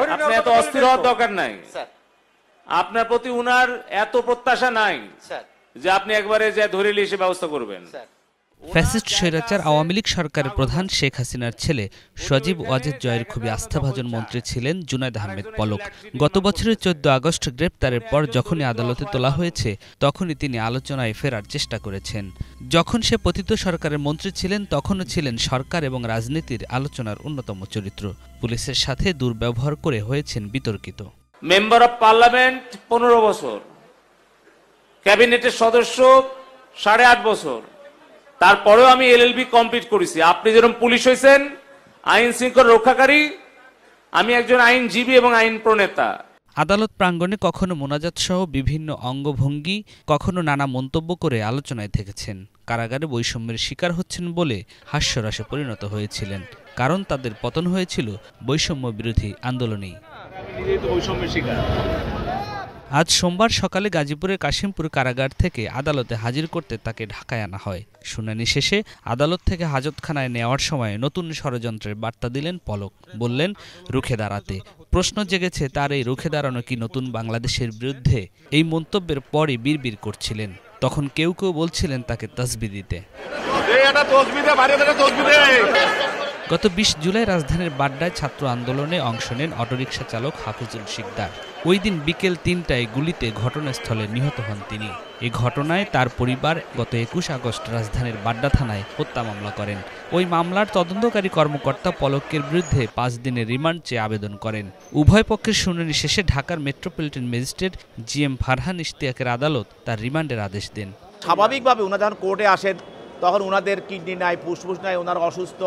আপনি এত অস্থির হওয়ার দরকার নাই। আপনার প্রতি উনার এত প্রত্যাশা নাই যে আপনি একবারে যে ধরে লিসে ব্যবস্থা করবেন। ফ্যাসিস্ট স্বৈরাচার আওয়ামী লীগ সরকারের প্রধান শেখ হাসিনার ছেলে সজীব ওয়াজেদ জয়ের খুবই আস্থাভাজন মন্ত্রী ছিলেন জুনায়েদ আহমেদ পলক। গত বছরের 14 আগস্ট গ্রেপ্তারের পর যখনই আদালতে তোলা হয়েছে তখনই তিনি আলোচনায় ফেরার চেষ্টা করেছেন। যখন সে পতিত সরকারের মন্ত্রী ছিলেন তখনও ছিলেন সরকার এবং রাজনীতির আলোচনার অন্যতম চরিত্র। পুলিশের সাথে দুর্ব্যবহার করে হয়েছেন বিতর্কিত। মেম্বার অব পার্লামেন্ট 15 বছর, ক্যাবিনেটের সদস্য 8.5 বছর, তারপরেও আমি এলএলবি কমপ্লিট করেছি। আপনি যেরকম পুলিশ হয়েছেন আইন শৃঙ্খলা রক্ষাকারী, আমি একজন আইনজীবী এবং আইন প্রণেতা। আদালত প্রাঙ্গণে কখনো মোনাজাত সহ বিভিন্ন অঙ্গভঙ্গি, কখনো নানা মন্তব্য করে আলোচনায় থেকেছেন। কারাগারে বৈষম্যের শিকার হচ্ছেন বলে হাস্যরসে পরিণত হয়েছিলেন, কারণ তাদের পতন হয়েছিল বৈষম্য বিরোধী আন্দোলনেই। আজ সোমবার সকালে গাজীপুরের কাশিমপুর কারাগার থেকে আদালতে হাজির করতে তাকে ঢাকায় আনা হয়। শুনানি শেষে আদালত থেকে হাজতখানায় নেওয়ার সময় নতুন ষড়যন্ত্রের বার্তা দিলেন পলক। বললেন রুখে দাঁড়াতে। প্রশ্ন জেগেছে তার এই রুখে দাঁড়ানো কি নতুন বাংলাদেশের বিরুদ্ধে? এই মন্তব্যের পরই বিড়বিড় করছিলেন। তখন কেউ কেউ বলছিলেন তাকে তসবি দিতে। গত 20 জুলাই রাজধানীর বাড্ডায় ছাত্র আন্দোলনে অংশ নেন অটোরিকশা চালক হাফিজুল শিকদার। ওই দিন বিকেল 3টায় গুলিতে ঘটনাস্থলে নিহত হন তিনি। এই ঘটনায় তার পরিবার গত 21 আগস্ট রাজধানীর বাড্ডা থানায় হত্যা মামলা করেন। ওই মামলার তদন্তকারী কর্মকর্তা পলকের বিরুদ্ধে 5 দিনের রিমান্ড চেয়ে আবেদন করেন। উভয় পক্ষের শুনানি শেষে ঢাকার মেট্রোপলিটন ম্যাজিস্ট্রেট জিএম ফারহান ইশতিয়াকের আদালত তার রিমান্ডের আদেশ দেন। স্বাভাবিকভাবে ওনারা যখন কোর্টে আসেন তখন ওনাদের কিডনি নাই, ফুসফুস নাই, ওনারা অসুস্থ,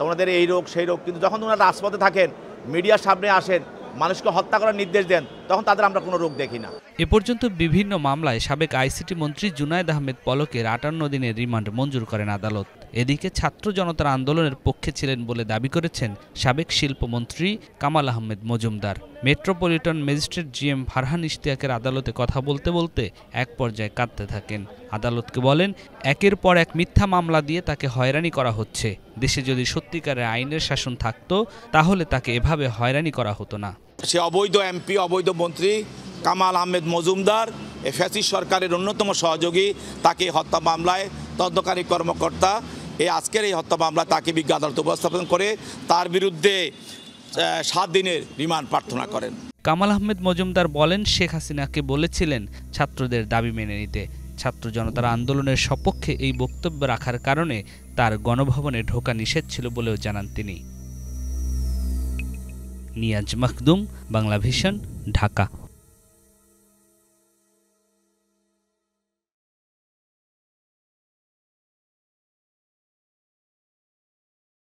ওনাদের এই রোগ সেই রোগ, কিন্তু যখন ওনারা রাজপথে থাকেন, মিডিয়ার সামনে আসেন, মানুষকে হত্যা করার নির্দেশ দেন, তখন তাদের আমরা কোনো রোগ দেখি না। এ পর্যন্ত বিভিন্ন মামলায় সাবেক আইসিটি মন্ত্রী জুনায়েদ আহমেদ পলকের 58 দিনের রিমান্ড মঞ্জুর করেন আদালত। এদিকে ছাত্র জনতার আন্দোলনের পক্ষে ছিলেন বলে দাবি করেছেন সাবেক শিল্পমন্ত্রী Kamal Ahmed Majumdar. Metropolitan magistrate GM Farhan ইশতিয়াকের আদালতে কথা বলতে বলতে এক পর্যায়ে কাঁদতে থাকেন। আদালতকে বলেন, একের পর এক মিথ্যা মামলা দিয়ে তাকে হয়রানি করা হচ্ছে। দেশে যদি সত্যিকারের আইনের শাসন থাকতো তাহলে তাকে এভাবে হয়রানি করা হতো না। সে অবৈধ এমপি, অবৈধ মন্ত্রী কামাল আহমেদ মজুমদার, এ ফ্যাসিস্ট সরকারের অন্যতম সহযোগী, তাকে হত্যা মামলায় তদন্তকারী কর্মকর্তা আজকের এই হত্যা মামলা তাকে বিজ্ঞ আদালতে উপস্থাপন করে তার বিরুদ্ধে 7 দিনের রিমান্ড প্রার্থনা করেন। কামাল আহমেদ মজুমদার বলেন, শেখ হাসিনাকে বলেছিলেন ছাত্রদের দাবি মেনে নিতে। ছাত্র জনতার আন্দোলনের সপক্ষে এই বক্তব্য রাখার কারণে তার গণভবনে ঢোকা নিষেধ ছিল বলেও জানান তিনি। নিয়াজ মখদুম, বাংলা ভিশন, ঢাকা।